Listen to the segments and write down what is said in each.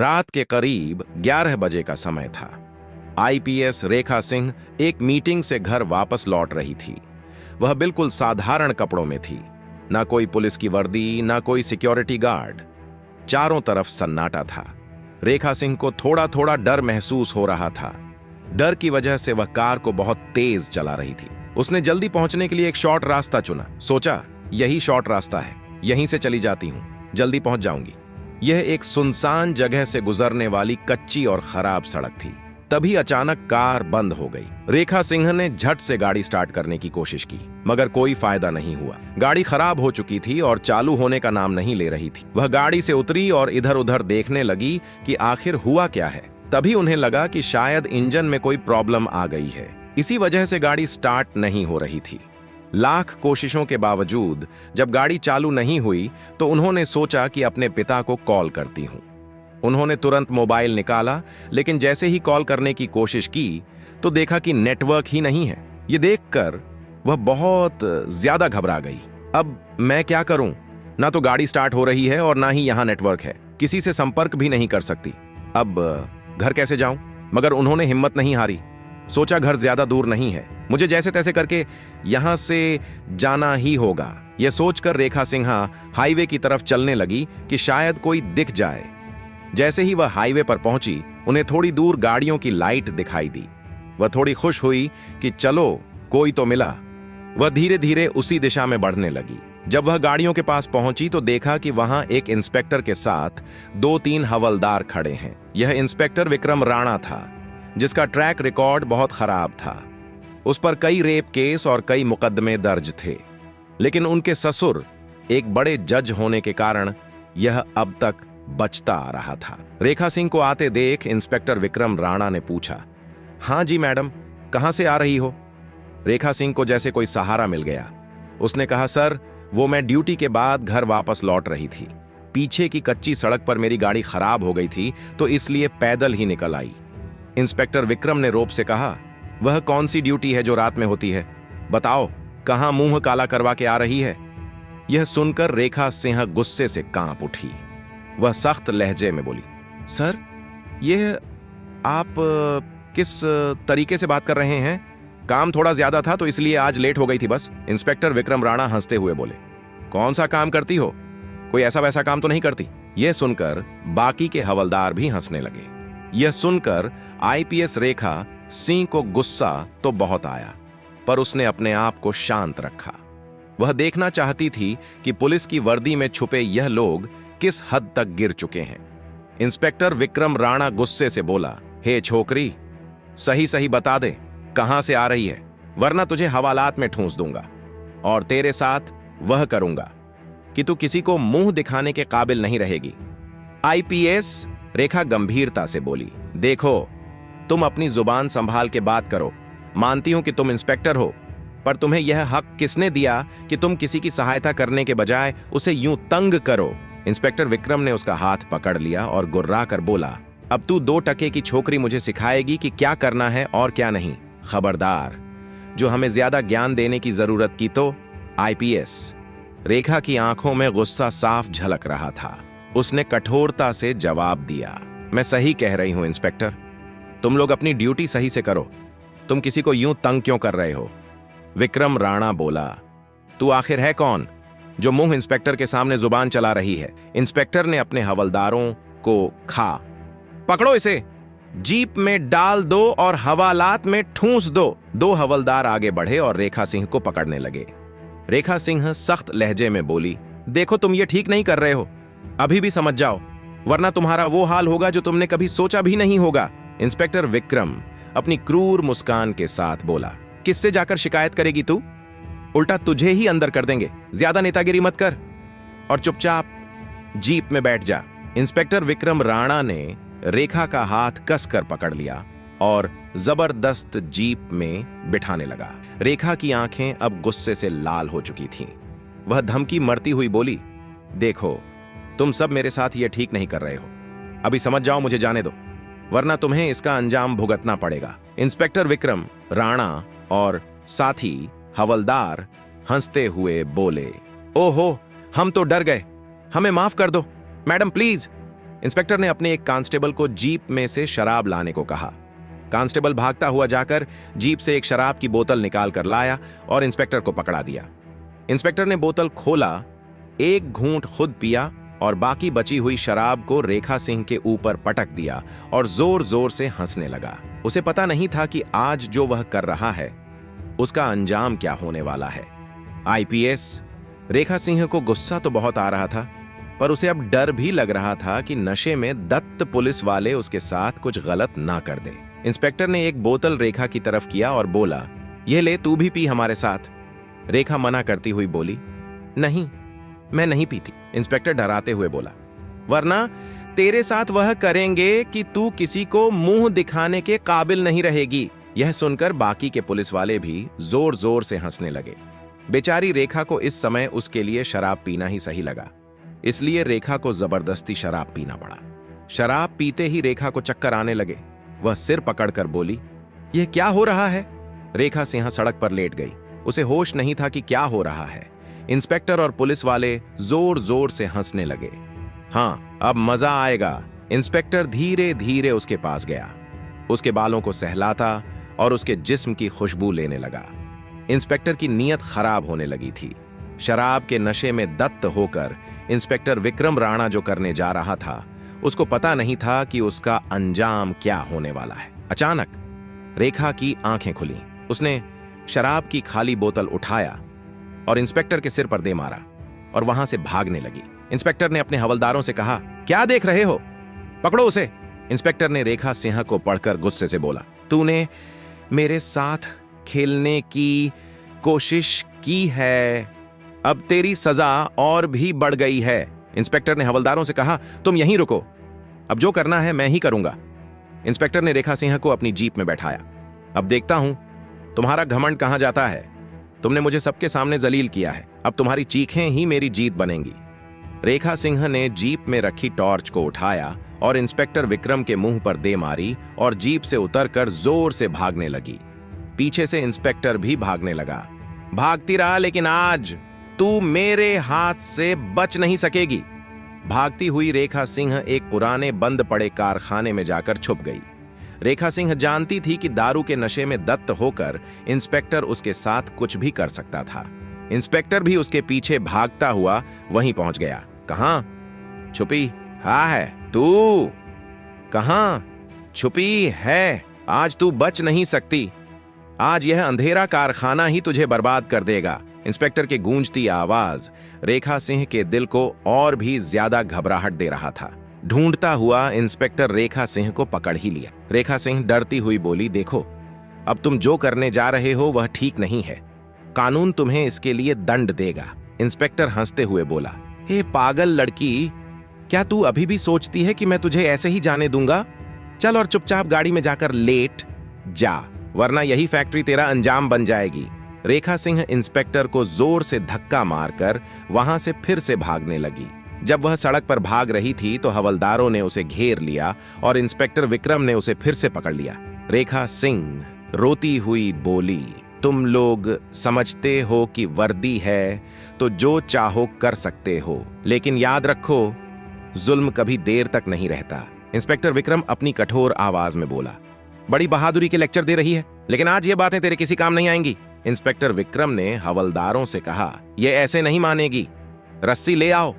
रात के करीब 11 बजे का समय था। आईपीएस रेखा सिंह एक मीटिंग से घर वापस लौट रही थी। वह बिल्कुल साधारण कपड़ों में थी, ना कोई पुलिस की वर्दी, ना कोई सिक्योरिटी गार्ड। चारों तरफ सन्नाटा था। रेखा सिंह को थोड़ा थोड़ा डर महसूस हो रहा था। डर की वजह से वह कार को बहुत तेज चला रही थी। उसने जल्दी पहुंचने के लिए एक शॉर्ट रास्ता चुना। सोचा, यही शॉर्ट रास्ता है, यहीं से चली जाती हूं, जल्दी पहुंच जाऊंगी। यह एक सुनसान जगह से गुजरने वाली कच्ची और खराब सड़क थी। तभी अचानक कार बंद हो गई। रेखा सिंह ने झट से गाड़ी स्टार्ट करने की कोशिश की, मगर कोई फायदा नहीं हुआ। गाड़ी खराब हो चुकी थी और चालू होने का नाम नहीं ले रही थी। वह गाड़ी से उतरी और इधर उधर देखने लगी कि आखिर हुआ क्या है। तभी उन्हें लगा कि शायद इंजन में कोई प्रॉब्लम आ गई है, इसी वजह से गाड़ी स्टार्ट नहीं हो रही थी। लाख कोशिशों के बावजूद जब गाड़ी चालू नहीं हुई तो उन्होंने सोचा कि अपने पिता को कॉल करती हूं। उन्होंने तुरंत मोबाइल निकाला, लेकिन जैसे ही कॉल करने की कोशिश की तो देखा कि नेटवर्क ही नहीं है। ये देखकर वह बहुत ज्यादा घबरा गई। अब मैं क्या करूं? ना तो गाड़ी स्टार्ट हो रही है और ना ही यहां नेटवर्क है। किसी से संपर्क भी नहीं कर सकती। अब घर कैसे जाऊं? मगर उन्होंने हिम्मत नहीं हारी। सोचा, घर ज्यादा दूर नहीं है, मुझे जैसे तैसे करके यहां से जाना ही होगा। यह सोचकर रेखा सिन्हा हाईवे की तरफ चलने लगी कि शायद कोई दिख जाए। जैसे ही वह हाईवे पर पहुंची, उन्हें थोड़ी दूर गाड़ियों की लाइट दिखाई दी। वह थोड़ी खुश हुई कि चलो, कोई तो मिला। वह धीरे धीरे उसी दिशा में बढ़ने लगी। जब वह गाड़ियों के पास पहुंची तो देखा कि वहां एक इंस्पेक्टर के साथ 2-3 हवलदार खड़े हैं। यह इंस्पेक्टर विक्रम राणा था, जिसका ट्रैक रिकॉर्ड बहुत खराब था। उस पर कई रेप केस और कई मुकदमे दर्ज थे, लेकिन उनके ससुर एक बड़े जज होने के कारण यह अब तक बचता आ रहा था। रेखा सिंह को आते देख इंस्पेक्टर विक्रम राणा ने पूछा, हाँ जी मैडम, कहां से आ रही हो? रेखा सिंह को जैसे कोई सहारा मिल गया। उसने कहा, सर, वो मैं ड्यूटी के बाद घर वापस लौट रही थी। पीछे की कच्ची सड़क पर मेरी गाड़ी खराब हो गई थी, तो इसलिए पैदल ही निकल आई। इंस्पेक्टर विक्रम ने रोब से कहा, वह कौन सी ड्यूटी है जो रात में होती है? बताओ, कहां मुंह काला करवा के आ रही है? यह सुनकर रेखा सिंह गुस्से से कांप उठी। वह सख्त लहजे में बोली, सर, यह आप किस तरीके से बात कर रहे हैं? काम थोड़ा ज्यादा था तो इसलिए आज लेट हो गई थी बस। इंस्पेक्टर विक्रम राणा हंसते हुए बोले, कौन सा काम करती हो? कोई ऐसा वैसा काम तो नहीं करती? यह सुनकर बाकी के हवलदार भी हंसने लगे। यह सुनकर आईपीएस रेखा सिंह को गुस्सा तो बहुत आया, पर उसने अपने आप को शांत रखा। वह देखना चाहती थी कि पुलिस की वर्दी में छुपे यह लोग किस हद तक गिर चुके हैं। इंस्पेक्टर विक्रम राणा गुस्से से बोला, हे छोकरी, सही सही बता दे, कहां से आ रही है, वरना तुझे हवालात में ठूंस दूंगा और तेरे साथ वह करूंगा कि तू किसी को मुंह दिखाने के काबिल नहीं रहेगी। आईपीएस रेखा गंभीरता से बोली, देखो, तुम अपनी जुबान संभाल के बात करो। मानती हूं कि तुम इंस्पेक्टर हो, पर तुम्हें यह हक किसने दिया कि तुम किसी की सहायता करने के बजाय उसे यूं तंग करो? इंस्पेक्टर विक्रम ने उसका हाथ पकड़ लिया और गुर्रा कर बोला, अब तू 2 टके की छोकरी मुझे सिखाएगी कि क्या करना है और क्या नहीं? खबरदार, जो हमें ज्यादा ज्ञान देने की जरूरत की तो। आईपीएस रेखा की आंखों में गुस्सा साफ झलक रहा था। उसने कठोरता से जवाब दिया, मैं सही कह रही हूं इंस्पेक्टर, तुम लोग अपनी ड्यूटी सही से करो। तुम किसी को यूं तंग क्यों कर रहे हो? विक्रम राणा बोला, तू आखिर है कौन जो मुंह इंस्पेक्टर के सामने जुबान चला रही है? इंस्पेक्टर ने अपने हवलदारों को पकड़ो, इसे जीप में डाल दो और हवालात में ठूंस दो। 2 हवलदार आगे बढ़े और रेखा सिंह को पकड़ने लगे। रेखा सिंह सख्त लहजे में बोली, देखो, तुम ये ठीक नहीं कर रहे हो, अभी भी समझ जाओ, वरना तुम्हारा वो हाल होगा जो तुमने कभी सोचा भी नहीं होगा। इंस्पेक्टर विक्रम अपनी क्रूर मुस्कान के साथ बोला, किससे जाकर शिकायत करेगी तू? उल्टा तुझे ही अंदर कर देंगे। ज्यादा नेतागिरी मत कर और चुपचाप जीप में बैठ जा। इंस्पेक्टर विक्रम राणा ने रेखा का हाथ कसकर पकड़ लिया और जबरदस्त जीप में बिठाने लगा। रेखा की आंखें अब गुस्से से लाल हो चुकी थीं। वह धमकी मरती हुई बोली, देखो, तुम सब मेरे साथ ये ठीक नहीं कर रहे हो। अभी समझ जाओ, मुझे जाने दो, वरना तुम्हें इसका अंजाम भुगतना पड़ेगा। इंस्पेक्टर विक्रम राणा और साथी हवलदार हंसते हुए बोले, ओहो, हम तो डर गए, हमें माफ कर दो मैडम, प्लीज। इंस्पेक्टर ने अपने एक कांस्टेबल को जीप में से शराब लाने को कहा। कांस्टेबल भागता हुआ जाकर जीप से एक शराब की बोतल निकाल कर लाया और इंस्पेक्टर को पकड़ा दिया। इंस्पेक्टर ने बोतल खोला, एक घूंट खुद पिया और बाकी बची हुई शराब को रेखा सिंह के ऊपर पटक दिया और जोर जोर से हंसने लगा। उसे पता नहीं था कि आज जो वह कर रहा है उसका अंजाम क्या होने वाला है। आईपीएस रेखा सिंह को गुस्सा तो बहुत आ रहा था, पर उसे अब डर भी लग रहा था कि नशे में दत्त पुलिस वाले उसके साथ कुछ गलत ना कर दे। इंस्पेक्टर ने एक बोतल रेखा की तरफ किया और बोला, यह ले, तू भी पी हमारे साथ। रेखा मना करती हुई बोली, नहीं, मैं नहीं पीती। इंस्पेक्टर डराते हुए बोला, वरना तेरे साथ वह करेंगे कि तू किसी को मुंह दिखाने के काबिल नहीं रहेगी। यह सुनकर बाकी के पुलिस वाले भी जोर जोर से हंसने लगे। बेचारी रेखा को इस समय उसके लिए शराब पीना ही सही लगा, इसलिए रेखा को जबरदस्ती शराब पीना पड़ा। शराब पीते ही रेखा को चक्कर आने लगे। वह सिर पकड़कर बोली, यह क्या हो रहा है? रेखा सिंह सड़क पर लेट गई। उसे होश नहीं था कि क्या हो रहा है। इंस्पेक्टर और पुलिस वाले जोर जोर से हंसने लगे। हाँ, अब मजा आएगा। इंस्पेक्टर धीरे धीरे उसके पास गया, उसके बालों को सहलाता और उसके जिस्म की खुशबू लेने लगा। इंस्पेक्टर की नीयत खराब होने लगी थी। शराब के नशे में दत्त होकर इंस्पेक्टर विक्रम राणा जो करने जा रहा था, उसको पता नहीं था कि उसका अंजाम क्या होने वाला है। अचानक रेखा की आंखें खुली। उसने शराब की खाली बोतल उठाया और इंस्पेक्टर के सिर पर दे मारा और वहां से भागने लगी। इंस्पेक्टर ने अपने हवलदारों से कहा, क्या देख रहे हो, पकड़ो उसे। इंस्पेक्टर ने रेखा सिंह को पढ़कर गुस्से से बोला, तूने मेरे साथ खेलने की कोशिश की है, अब तेरी सजा और भी बढ़ गई है। इंस्पेक्टर ने हवलदारों से कहा, तुम यहीं रुको, अब जो करना है मैं ही करूंगा। इंस्पेक्टर ने रेखा सिंह को अपनी जीप में बैठाया। अब देखता हूं तुम्हारा घमंड कहां जाता है। तुमने मुझे सबके सामने जलील किया है, अब तुम्हारी चीखें ही मेरी जीत बनेंगी। रेखा सिंह ने जीप में रखी टॉर्च को उठाया और इंस्पेक्टर विक्रम के मुंह पर दे मारी और जीप से उतरकर जोर से भागने लगी। पीछे से इंस्पेक्टर भी भागने लगा। भागती रहा, लेकिन आज तू मेरे हाथ से बच नहीं सकेगी। भागती हुई रेखा सिंह एक पुराने बंद पड़े कारखाने में जाकर छुप गई। रेखा सिंह जानती थी कि दारू के नशे में दत्त होकर इंस्पेक्टर उसके साथ कुछ भी कर सकता था। इंस्पेक्टर भी उसके पीछे भागता हुआ वहीं पहुंच गया। कहां छुपी है तू? कहां छुपी है? आज तू बच नहीं सकती। आज यह अंधेरा कारखाना ही तुझे बर्बाद कर देगा। इंस्पेक्टर की गूंजती आवाज रेखा सिंह के दिल को और भी ज्यादा घबराहट दे रहा था। ढूंढता हुआ इंस्पेक्टर रेखा सिंह को पकड़ ही लिया। रेखा सिंह डरती हुई बोली, देखो, अब तुम जो करने जा रहे हो वह ठीक नहीं है। कानून तुम्हें इसके लिए दंड देगा। इंस्पेक्टर हंसते हुए बोला, हे पागल लड़की, क्या तू अभी भी सोचती है कि मैं तुझे ऐसे ही जाने दूंगा? चल और चुपचाप गाड़ी में जाकर लेट जा, वरना यही फैक्ट्री तेरा अंजाम बन जाएगी। रेखा सिंह इंस्पेक्टर को जोर से धक्का मारकर वहां से फिर से भागने लगी। जब वह सड़क पर भाग रही थी तो हवलदारों ने उसे घेर लिया और इंस्पेक्टर विक्रम ने उसे फिर से पकड़ लिया। रेखा सिंह रोती हुई बोली, तुम लोग समझते हो कि वर्दी है तो जो चाहो कर सकते हो, लेकिन याद रखो, जुल्म कभी देर तक नहीं रहता। इंस्पेक्टर विक्रम अपनी कठोर आवाज में बोला, बड़ी बहादुरी के लेक्चर दे रही है, लेकिन आज ये बातें तेरे किसी काम नहीं आएंगी। इंस्पेक्टर विक्रम ने हवलदारों से कहा, यह ऐसे नहीं मानेगी, रस्सी ले आओ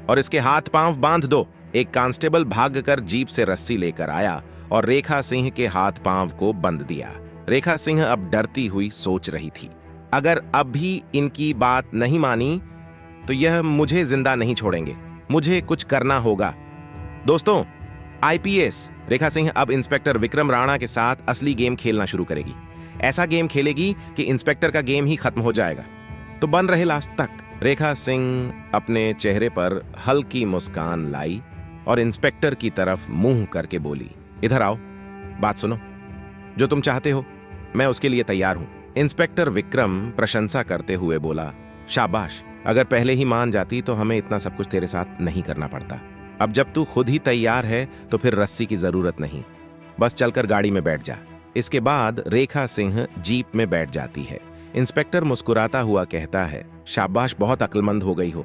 और इसके हाथ पांव बांध दो। एक कांस्टेबल भागकर जीप से रस्सी लेकर आया और रेखा सिंह के हाथ पांव को बंध दिया। रेखा सिंह अब डरती हुई सोच रही थी, अगर अब भी इनकी बात नहीं मानी तो यह मुझे जिंदा नहीं छोड़ेंगे, मुझे कुछ करना होगा। दोस्तों, आईपीएस रेखा सिंह अब इंस्पेक्टर विक्रम राणा के साथ असली गेम खेलना शुरू करेगी। ऐसा गेम खेलेगी कि इंस्पेक्टर का गेम ही खत्म हो जाएगा। तो बन रहे लास्ट तक। रेखा सिंह अपने चेहरे पर हल्की मुस्कान लाई और इंस्पेक्टर की तरफ मुंह करके बोली, इधर आओ, बात सुनो, जो तुम चाहते हो मैं उसके लिए तैयार हूं। इंस्पेक्टर विक्रम प्रशंसा करते हुए बोला, शाबाश, अगर पहले ही मान जाती तो हमें इतना सब कुछ तेरे साथ नहीं करना पड़ता। अब जब तू खुद ही तैयार है तो फिर रस्सी की जरूरत नहीं, बस चलकर गाड़ी में बैठ जा। इसके बाद रेखा सिंह जीप में बैठ जाती है। इंस्पेक्टर मुस्कुराता हुआ कहता है, शाबाश, बहुत अक्लमंद हो गई हो,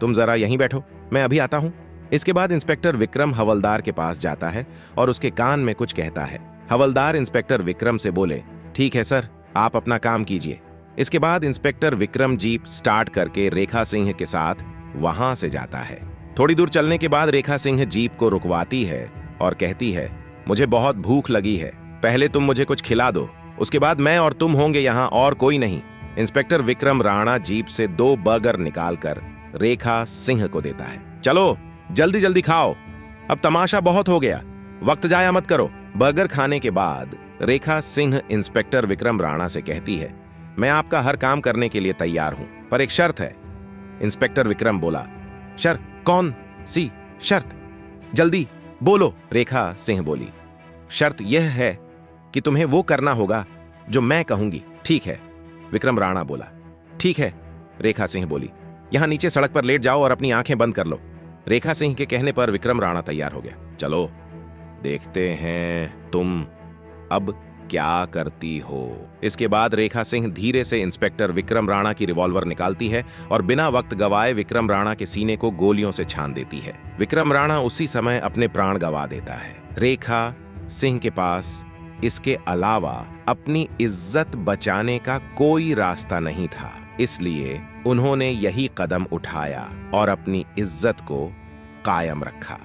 तुम जरा यहीं बैठो, मैं अभी आता हूं। इसके बाद इंस्पेक्टर विक्रम हवलदार के पास जाता है और उसके कान में कुछ कहता है। हवलदार इंस्पेक्टर विक्रम से बोले, ठीक है सर, आप अपना काम कीजिए। इसके बाद इंस्पेक्टर विक्रम जीप स्टार्ट करके रेखा सिंह के साथ वहां से जाता है। थोड़ी दूर चलने के बाद रेखा सिंह जीप को रुकवाती है और कहती है, मुझे बहुत भूख लगी है, पहले तुम मुझे कुछ खिला दो, उसके बाद मैं और तुम होंगे यहाँ, और कोई नहीं। इंस्पेक्टर विक्रम राणा जीप से 2 बर्गर निकालकर रेखा सिंह को देता है। चलो जल्दी जल्दी खाओ, अब तमाशा बहुत हो गया, वक्त जाया मत करो। बर्गर खाने के बाद रेखा सिंह इंस्पेक्टर विक्रम राणा से कहती है, मैं आपका हर काम करने के लिए तैयार हूं, पर एक शर्त है। इंस्पेक्टर विक्रम बोला, शर्त? कौन सी शर्त? जल्दी बोलो। रेखा सिंह बोली, शर्त यह है कि तुम्हें वो करना होगा जो मैं कहूंगी, ठीक है? विक्रम राणा बोला, ठीक है। रेखा सिंह बोली, यहां नीचे सड़क पर लेट जाओ और अपनी आंखें बंद कर लो। रेखा सिंह के कहने पर विक्रम राणा तैयार हो गया। चलो देखते हैं तुम अब क्या करती हो। इसके बाद रेखा सिंह धीरे से इंस्पेक्टर विक्रम राणा की रिवॉल्वर निकालती है और बिना वक्त गवाए विक्रम राणा के सीने को गोलियों से छान देती है। विक्रम राणा उसी समय अपने प्राण गवा देता है। रेखा सिंह के पास इसके अलावा अपनी इज्जत बचाने का कोई रास्ता नहीं था, इसलिए उन्होंने यही कदम उठाया और अपनी इज्जत को कायम रखा।